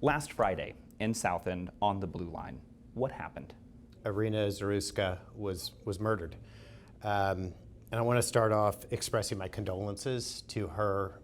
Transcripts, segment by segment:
Last Friday in South End on the Blue Line, what happened? Irina Zaruska was murdered. And I want to start off expressing my condolences to her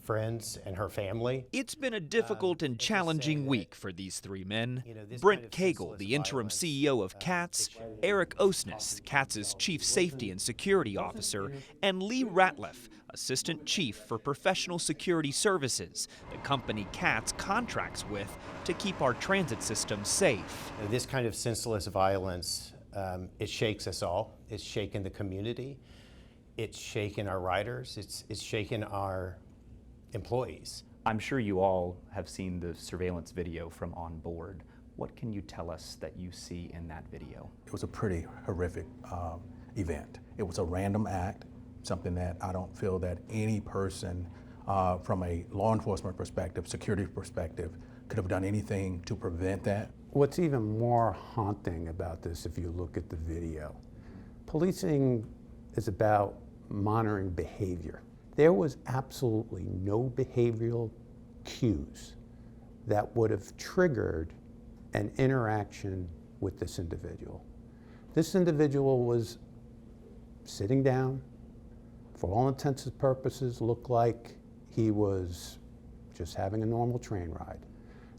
friends and her family. It's been a difficult and challenging week for these three men. Brent Cagle, the interim CEO of CATS, Eric Osnes, CATS's chief safety and security officer, and Lee Ratliff, assistant chief for professional security services, the company CATS contracts with to keep our transit system safe. This kind of senseless violence, it shakes us all. It's shaken the community. It's shaken our riders. It's shaken our employees. I'm sure you all have seen the surveillance video from on board. What can you tell us that you see in that video? It was a pretty horrific event. It was a random act, something that I don't feel that any person from a law enforcement perspective, security perspective, could have done anything to prevent that. What's even more haunting about this, if you look at the video, policing is about monitoring behavior. There was absolutely no behavioral cues that would have triggered an interaction with this individual. This individual was sitting down, for all intents and purposes, looked like he was just having a normal train ride.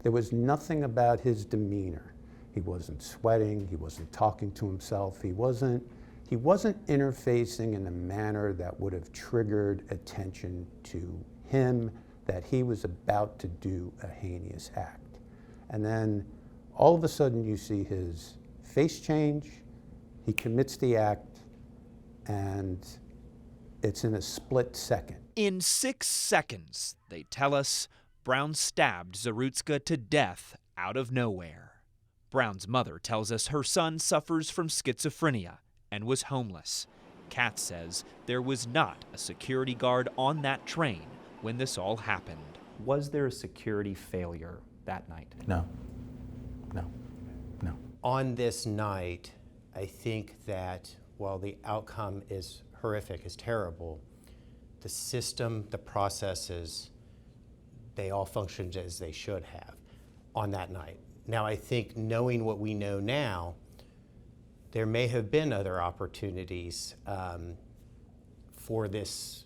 There was nothing about his demeanor. He wasn't sweating, he wasn't talking to himself, he wasn't interfacing in a manner that would have triggered attention to him that he was about to do a heinous act. And then all of a sudden you see his face change, he commits the act, and it's in a split second. In 6 seconds, they tell us, Brown stabbed Zarutska to death out of nowhere. Brown's mother tells us her son suffers from schizophrenia and was homeless. CATS says there was not a security guard on that train when this all happened. Was there a security failure that night? No. On this night, I think that while the outcome is horrific, is terrible, the system, the processes, they all functioned as they should have on that night. Now, I think knowing what we know now, there may have been other opportunities for this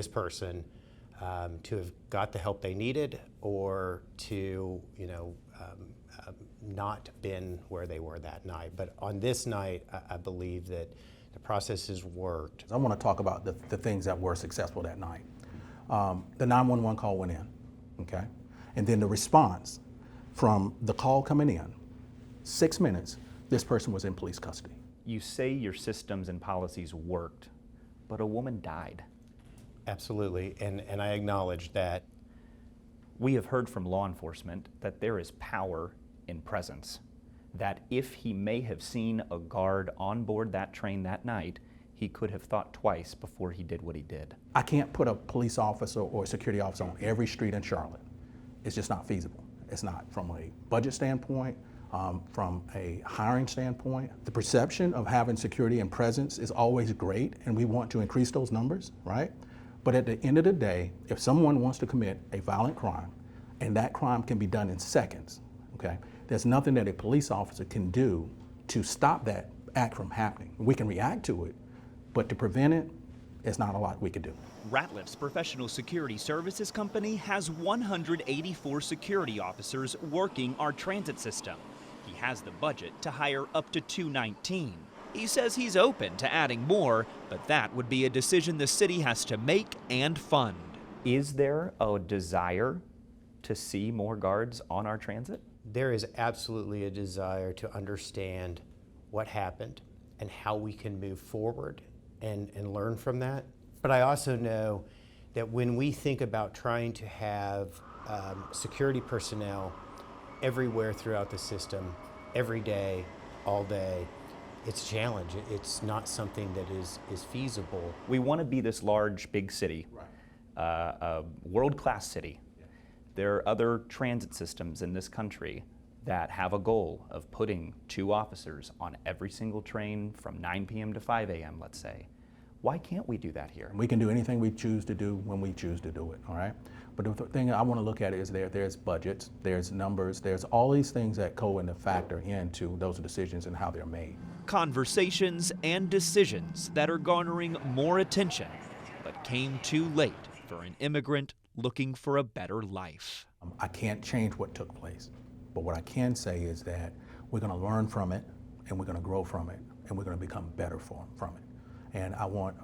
person to have got the help they needed, or to not been where they were that night. But on this night, I believe that the processes worked. I want to talk about the things that were successful that night. The 911 call went in, okay? And then the response from the call coming in, 6 minutes, this person was in police custody. You say your systems and policies worked, but a woman died. Absolutely, and I acknowledge that. We have heard from law enforcement that there is power in presence, that if he may have seen a guard on board that train that night, he could have thought twice before he did what he did. I can't put a police officer or a security officer on every street in Charlotte. It's just not feasible. It's not from a budget standpoint, from a hiring standpoint. The perception of having security and presence is always great, and we want to increase those numbers, right? But at the end of the day, if someone wants to commit a violent crime, and that crime can be done in seconds, okay, there's nothing that a police officer can do to stop that act from happening. We can react to it, but to prevent it, it's not a lot we could do. Ratliff's professional security services company has 184 security officers working our transit system. He has the budget to hire up to 219. He says he's open to adding more, but that would be a decision the city has to make and fund. Is there a desire to see more guards on our transit? There is absolutely a desire to understand what happened and how we can move forward and learn from that. But I also know that when we think about trying to have security personnel everywhere throughout the system, every day, all day, it's a challenge. It's not something that is feasible. We want to be this large, big city, a world-class city. There are other transit systems in this country that have a goal of putting 2 officers on every single train from 9 p.m. to 5 a.m., let's say. Why can't we do that here? We can do anything we choose to do when we choose to do it, all right? But the thing I want to look at is there's budgets, there's numbers, there's all these things that go into factor into those decisions and how they're made. Conversations and decisions that are garnering more attention, but came too late for an immigrant looking for a better life. I can't change what took place, but what I can say is that we're going to learn from it, and we're going to grow from it, and we're going to become better from it. And I want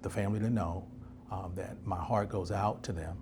the family to know that my heart goes out to them.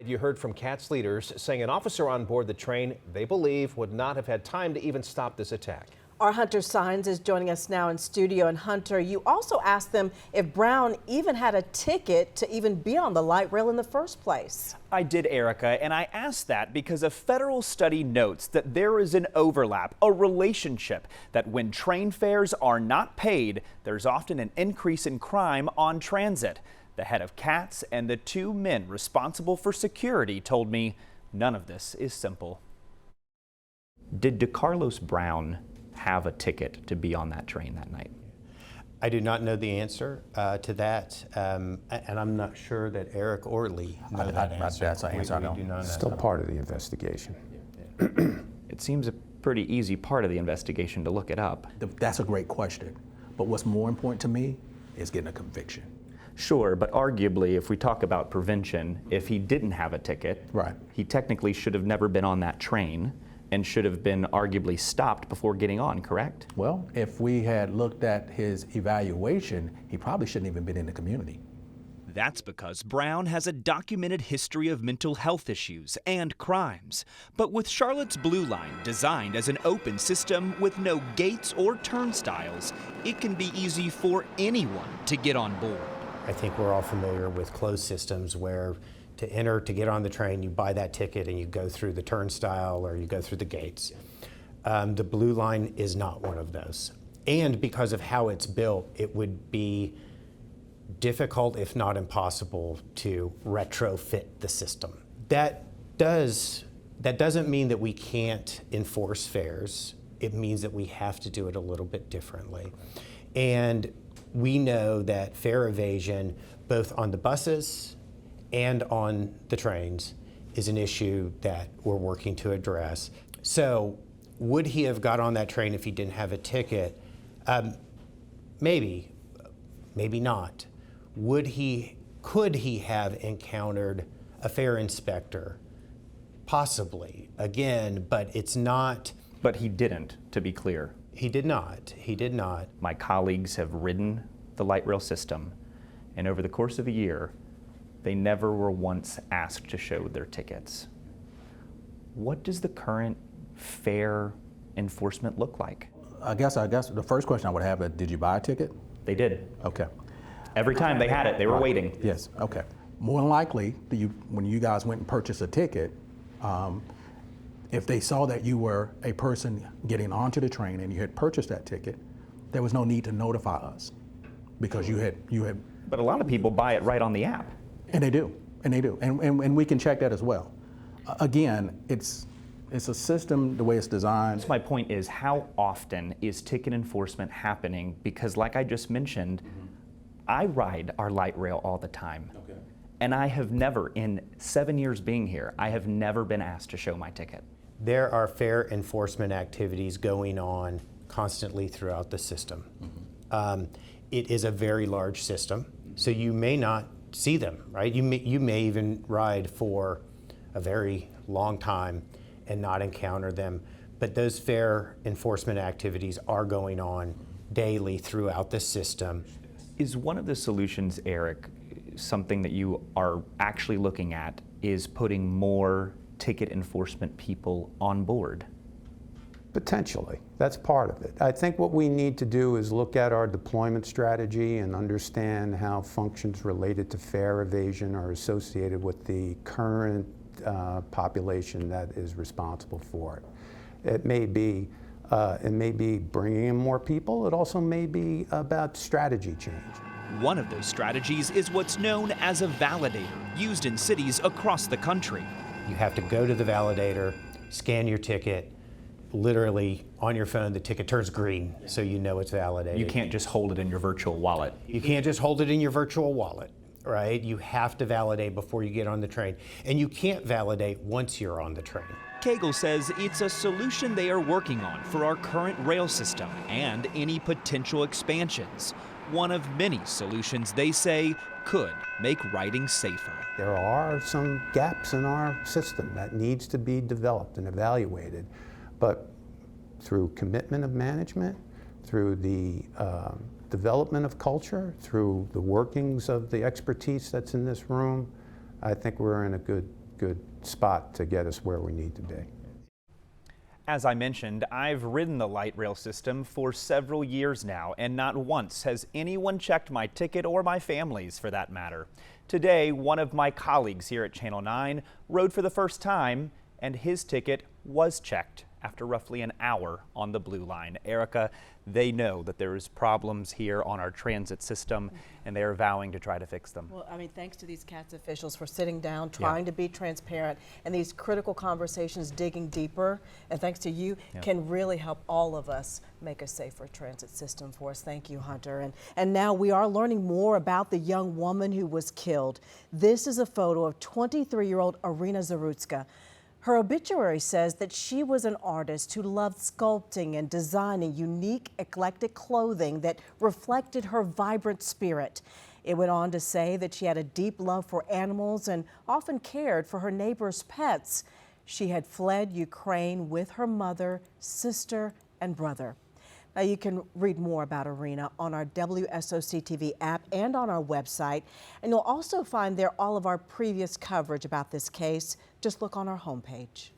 You heard from CATS leaders saying an officer on board the train they believe would not have had time to even stop this attack. Our Hunter Sines is joining us now in studio. And Hunter, you also asked them if Brown even had a ticket to even be on the light rail in the first place. I did, Erica, and I asked that because a federal study notes that there is an overlap, a relationship, that when train fares are not paid, there's often an increase in crime on transit. The head of CATS and the two men responsible for security told me none of this is simple. Did DeCarlos Brown have a ticket to be on that train that night? I do not know the answer to that, and I'm not sure that Eric or Lee know that answer. That's an answer I don't. We do not know. Still part of the investigation. It seems a pretty easy part of the investigation to look it up. That's a great question, but what's more important to me is getting a conviction. Sure, but arguably, if we talk about prevention, if he didn't have a ticket, right, he technically should have never been on that train and should have been arguably stopped before getting on, correct? Well, if we had looked at his evaluation, he probably shouldn't even been in the community. That's because Brown has a documented history of mental health issues and crimes. But with Charlotte's Blue Line designed as an open system with no gates or turnstiles, it can be easy for anyone to get on board. I think we're all familiar with closed systems where to get on the train, you buy that ticket and you go through the turnstile or you go through the gates. The Blue Line is not one of those. And because of how it's built, it would be difficult, if not impossible, to retrofit the system. That doesn't mean that we can't enforce fares. It means that we have to do it a little bit differently. And we know that fare evasion, both on the buses and on the trains, is an issue that we're working to address. So would he have got on that train if he didn't have a ticket? Maybe, maybe not. Could he have encountered a fare inspector? Possibly, again, but it's not. But he didn't, to be clear. He did not. He did not. My colleagues have ridden the light rail system, and over the course of a year, they never were once asked to show their tickets. What does the current fare enforcement look like? I guess the first question I would have is, did you buy a ticket? They did. Okay. Every time they had it, they were waiting. Yes, okay. More than likely, when you guys went and purchased a ticket, if they saw that you were a person getting onto the train and you had purchased that ticket, there was no need to notify us because you had. But a lot of people buy it right on the app. And they do, and we can check that as well. Again, it's a system, the way it's designed. My point is, how often is ticket enforcement happening? Because like I just mentioned, I ride our light rail all the time. Okay. And I have never, in 7 years being here, I have never been asked to show my ticket. There are fare enforcement activities going on constantly throughout the system. Mm-hmm. It is a very large system, so you may not see them, right? You may even ride for a very long time and not encounter them, but those fare enforcement activities are going on daily throughout the system. Is one of the solutions, Eric, something that you are actually looking at, is putting more ticket enforcement people on board? Potentially. That's part of it. I think what we need to do is look at our deployment strategy and understand how functions related to fare evasion are associated with the current population that is responsible for it. It may be bringing in more people. It also may be about strategy change. One of those strategies is what's known as a validator, used in cities across the country. You have to go to the validator, scan your ticket. Literally on your phone, the ticket turns green, so you know it's validated. You can't just hold it in your virtual wallet. You can't just hold it in your virtual wallet, right? You have to validate before you get on the train. And you can't validate once you're on the train. Cagle says it's a solution they are working on for our current rail system and any potential expansions. One of many solutions they say could make riding safer. There are some gaps in our system that needs to be developed and evaluated, but through commitment of management, through the development of culture, through the workings of the expertise that's in this room, I think we're in a good spot to get us where we need to be. As I mentioned, I've ridden the light rail system for several years now, and not once has anyone checked my ticket or my family's for that matter. Today, one of my colleagues here at Channel 9 rode for the first time, and his ticket was checked after roughly an hour on the Blue Line. Erica, they know that there is problems here on our transit system, and they are vowing to try to fix them. Well, I mean, thanks to these CATS officials for sitting down, trying to be transparent, and these critical conversations digging deeper, and thanks to you, can really help all of us make a safer transit system for us. Thank you, Hunter. And now we are learning more about the young woman who was killed. This is a photo of 23-year-old Irina Zarutska. Her obituary says that she was an artist who loved sculpting and designing unique, eclectic clothing that reflected her vibrant spirit. It went on to say that she had a deep love for animals and often cared for her neighbors' pets. She had fled Ukraine with her mother, sister, and brother. Now you can read more about Irina on our WSOC-TV app and on our website. And you'll also find there all of our previous coverage about this case. Just look on our homepage.